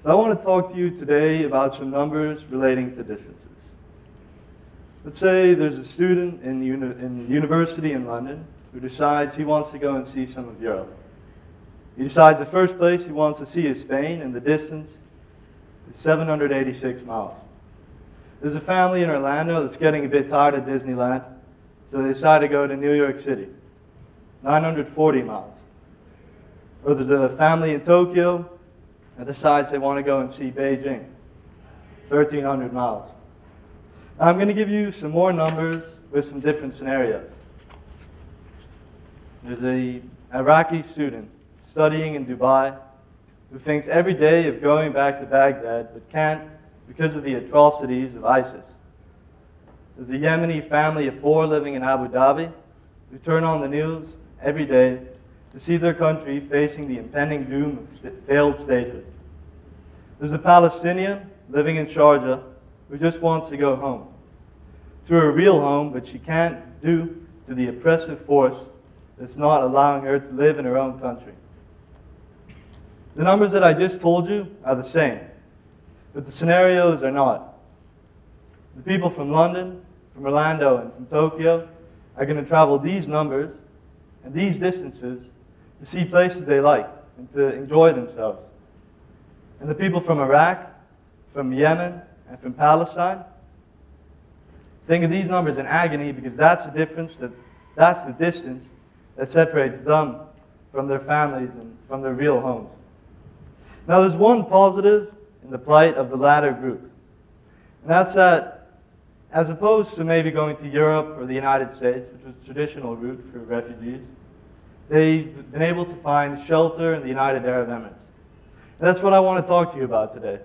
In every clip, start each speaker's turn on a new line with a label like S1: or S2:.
S1: So I want to talk to you today about some numbers relating to distances. Let's say there's a student in the university in London who decides he wants to go and see some of Europe. He decides the first place he wants to see is Spain, and the distance is 786 miles. There's a family in Orlando that's getting a bit tired of Disneyland, so they decide to go to New York City, 940 miles. Or there's a family in Tokyo that decides they want to go and see Beijing, 1,300 miles. Now, I'm going to give you some more numbers with some different scenarios. There's an Iraqi student studying in Dubai who thinks every day of going back to Baghdad but can't because of the atrocities of ISIS. There's a Yemeni family of 4 living in Abu Dhabi who turn on the news every day to see their country facing the impending doom of failed statehood. There's a Palestinian living in Sharjah who just wants to go home, to her real home, but she can't due to the oppressive force that's not allowing her to live in her own country. The numbers that I just told you are the same, but the scenarios are not. The people from London, from Orlando, and from Tokyo are going to travel these numbers and these distances to see places they like and to enjoy themselves. And the people from Iraq, from Yemen, and from Palestine think of these numbers in agony because that's the difference, that's the distance that separates them from their families and from their real homes. Now there's one positive in the plight of the latter group, and that's that as opposed to maybe going to Europe or the United States, which was the traditional route for refugees, they've been able to find shelter in the United Arab Emirates. And that's what I want to talk to you about today.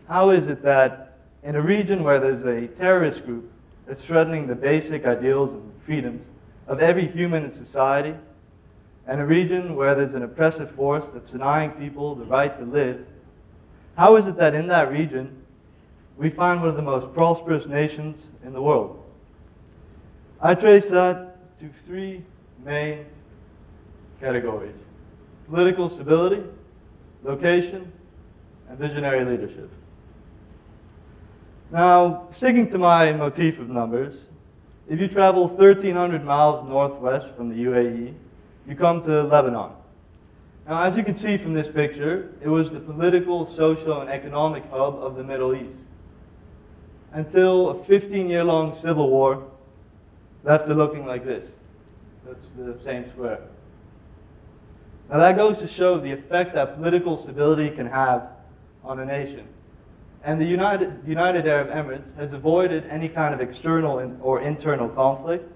S1: How is it that in a region where there's a terrorist group that's threatening the basic ideals and freedoms of every human in society, and a region where there's an oppressive force that's denying people the right to live, how is it that in that region we find one of the most prosperous nations in the world? I trace that to 3 main categories: political stability, location, and visionary leadership. Now, sticking to my motif of numbers, if you travel 1,300 miles northwest from the UAE, you come to Lebanon. Now, as you can see from this picture, it was the political, social, and economic hub of the Middle East, until a 15-year-long civil war left it looking like this. That's the same square. Now that goes to show the effect that political stability can have on a nation. And the United Arab Emirates has avoided any kind of external or internal conflict,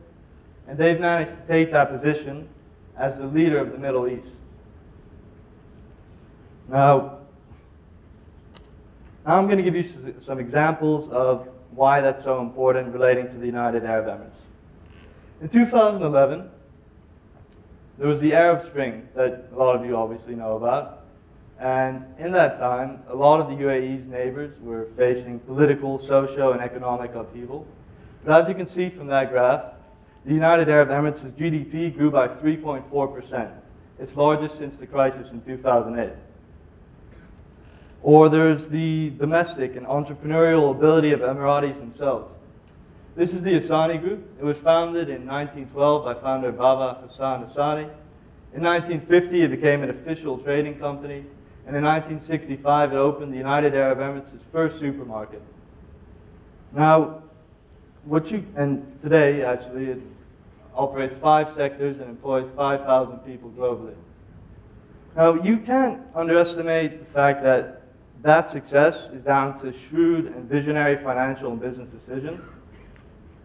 S1: and they've managed to take that position as the leader of the Middle East. Now I'm going to give you some examples of why that's so important relating to the United Arab Emirates. In 2011, there was the Arab Spring that a lot of you obviously know about. And in that time, a lot of the UAE's neighbors were facing political, socio, and economic upheaval. But as you can see from that graph, the United Arab Emirates' GDP grew by 3.4%, its largest since the crisis in 2008. Or there's the domestic and entrepreneurial ability of Emiratis themselves. This is the Hassani Group. It was founded in 1912 by founder Baba Hassan Hassani. In 1950, it became an official trading company. And in 1965, it opened the United Arab Emirates' first supermarket. Now, today, actually, it operates 5 sectors and employs 5,000 people globally. Now, you can't underestimate the fact that that success is down to shrewd and visionary financial and business decisions.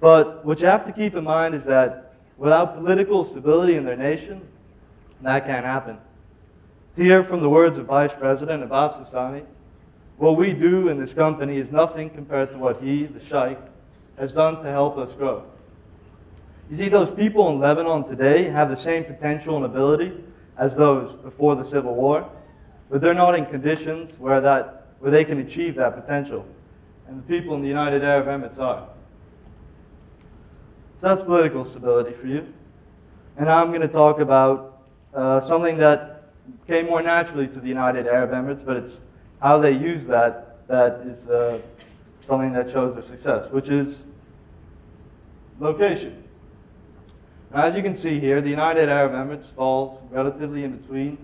S1: But what you have to keep in mind is that without political stability in their nation, that can't happen. To hear from the words of Vice President Abbas Hassani, what we do in this company is nothing compared to what he, the Sheikh, has done to help us grow. You see, those people in Lebanon today have the same potential and ability as those before the Civil War, but they're not in conditions where they can achieve that potential. And the people in the United Arab Emirates are. So that's political stability for you. And now I'm going to talk about something that came more naturally to the United Arab Emirates, but it's how they use that is something that shows their success, which is location. Now, as you can see here, the United Arab Emirates falls relatively in between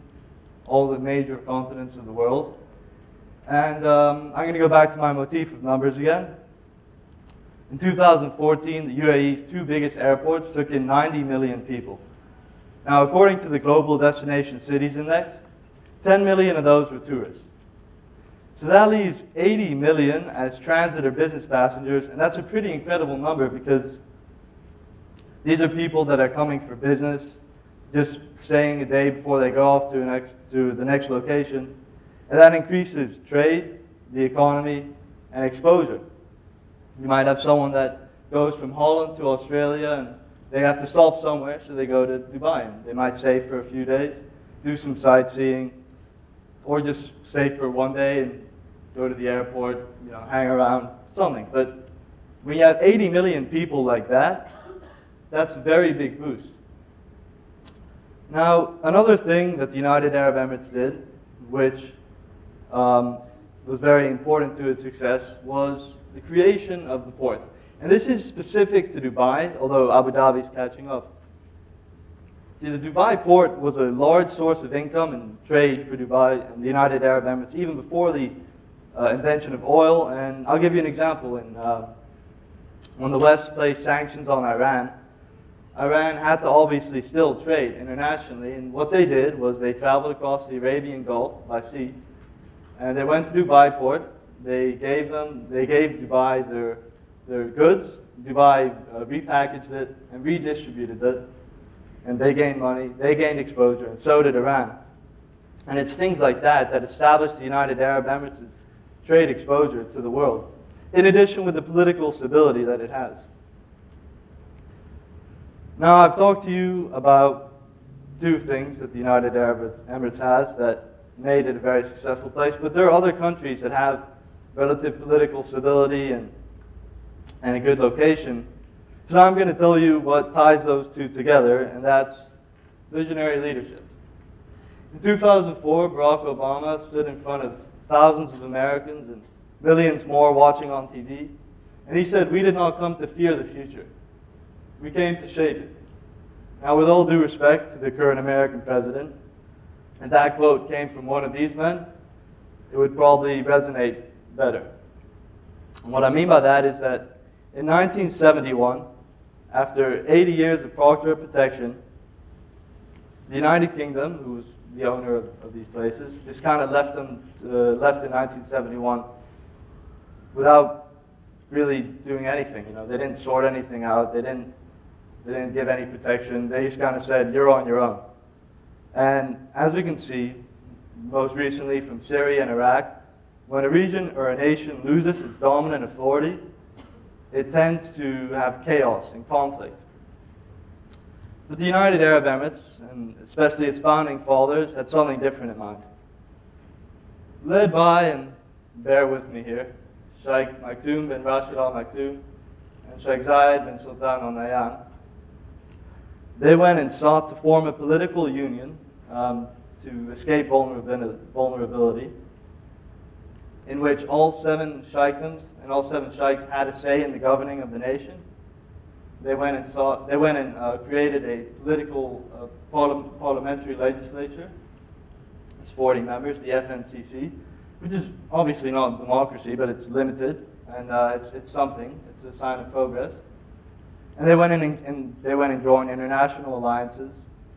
S1: all the major continents of the world. And I'm going to go back to my motif of numbers again. In 2014, the UAE's two biggest airports took in 90 million people. Now, according to the Global Destination Cities Index, 10 million of those were tourists. So that leaves 80 million as transit or business passengers, and that's a pretty incredible number because these are people that are coming for business, just staying a day before they go off to the next location. And that increases trade, the economy, and exposure. You might have someone that goes from Holland to Australia and they have to stop somewhere, so they go to Dubai. And they might stay for a few days, do some sightseeing, or just stay for one day and go to the airport, hang around, something. But when you have 80 million people like that, that's a very big boost. Now, another thing that the United Arab Emirates did, which was very important to its success, was the creation of the port. And this is specific to Dubai, although Abu Dhabi is catching up. See, the Dubai port was a large source of income and trade for Dubai and the United Arab Emirates, even before the invention of oil. And I'll give you an example. When the West placed sanctions on Iran, Iran had to obviously still trade internationally. And what they did was they traveled across the Arabian Gulf by sea, and they went to Dubai port. They gave Dubai their goods. Dubai repackaged it and redistributed it. And they gained money, they gained exposure, and so did Iran. And it's things like that that established the United Arab Emirates' trade exposure to the world, in addition with the political stability that it has. Now, I've talked to you about two things that the United Arab Emirates has that made it a very successful place, but there are other countries that have relative political stability and a good location. So now I'm going to tell you what ties those two together, and that's visionary leadership. In 2004, Barack Obama stood in front of thousands of Americans and millions more watching on TV, and he said, "We did not come to fear the future. We came to shape it." Now, with all due respect to the current American president, and that quote came from one of these men, it would probably resonate better. And what I mean by that is that in 1971, after 80 years of Proctor protection, the United Kingdom, who was the owner of these places, just kind of left in 1971 without really doing anything. They didn't sort anything out. They didn't give any protection. They just kind of said, "You're on your own." And as we can see, most recently from Syria and Iraq, when a region or a nation loses its dominant authority, it tends to have chaos and conflict. But the United Arab Emirates, and especially its founding fathers, had something different in mind. Led by, and bear with me here, Sheikh Maktoum bin Rashid Al Maktoum and Sheikh Zayed bin Sultan Al Nahyan, they went and sought to form a political union to escape vulnerability, in which all 7 sheikdoms and all 7 sheikhs had a say in the governing of the nation. They went and created a political parliamentary legislature. It's 40 members, the FNCC, which is obviously not democracy, but it's limited, and it's something. It's a sign of progress. And they went and joined international alliances,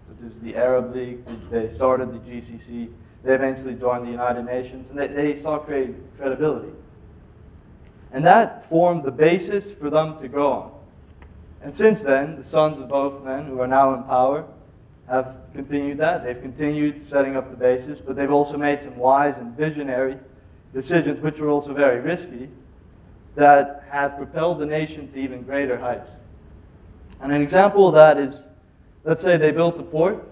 S1: such as the Arab League. They started the GCC. They eventually joined the United Nations, and they saw credibility. And that formed the basis for them to grow on. And since then, the sons of both men, who are now in power, have continued that. They've continued setting up the basis, but they've also made some wise and visionary decisions, which were also very risky, that have propelled the nation to even greater heights. And an example of that is, let's say they built a port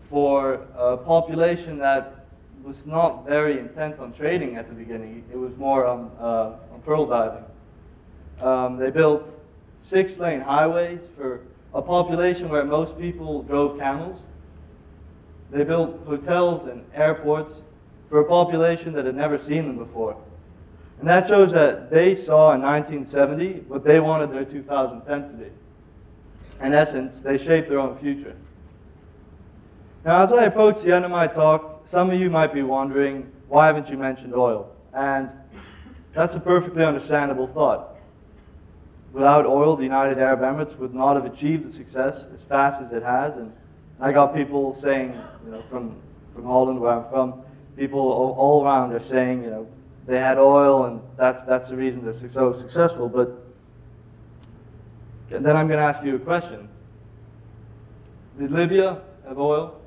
S1: for a population that was not very intent on trading at the beginning. It was more on pearl diving. They built 6-lane highways for a population where most people drove camels. They built hotels and airports for a population that had never seen them before. And that shows that they saw in 1970 what they wanted their 2010 to be. In essence, they shaped their own future. Now, as I approach the end of my talk, some of you might be wondering, why haven't you mentioned oil? And that's a perfectly understandable thought. Without oil, the United Arab Emirates would not have achieved the success as fast as it has. And I got people saying, from Holland, where I'm from, people all around are saying, they had oil and that's the reason they're so successful. But then I'm going to ask you a question. Did Libya have oil?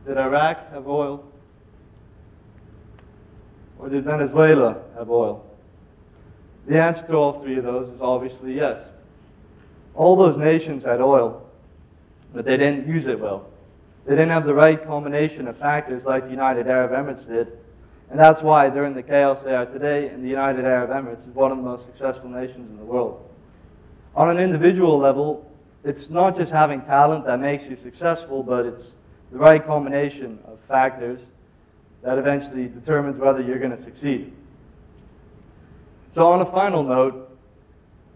S1: Did Iraq have oil? Or did Venezuela have oil? The answer to all three of those is obviously yes. All those nations had oil, but they didn't use it well. They didn't have the right combination of factors like the United Arab Emirates did. And that's why they're in the chaos they are today, and the United Arab Emirates is one of the most successful nations in the world. On an individual level, it's not just having talent that makes you successful, but it's the right combination of factors that eventually determines whether you're going to succeed. So on a final note,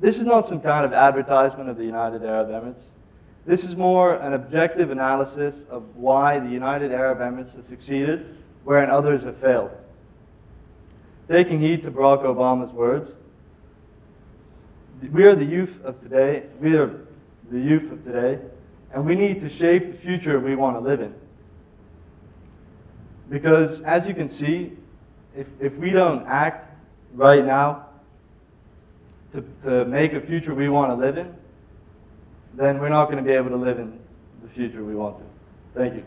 S1: this is not some kind of advertisement of the United Arab Emirates. This is more an objective analysis of why the United Arab Emirates has succeeded wherein others have failed. Taking heed to Barack Obama's words, we are the youth of today, and we need to shape the future we want to live in. Because as you can see, if we don't act right now to make a future we want to live in, then we're not going to be able to live in the future we want to. Thank you.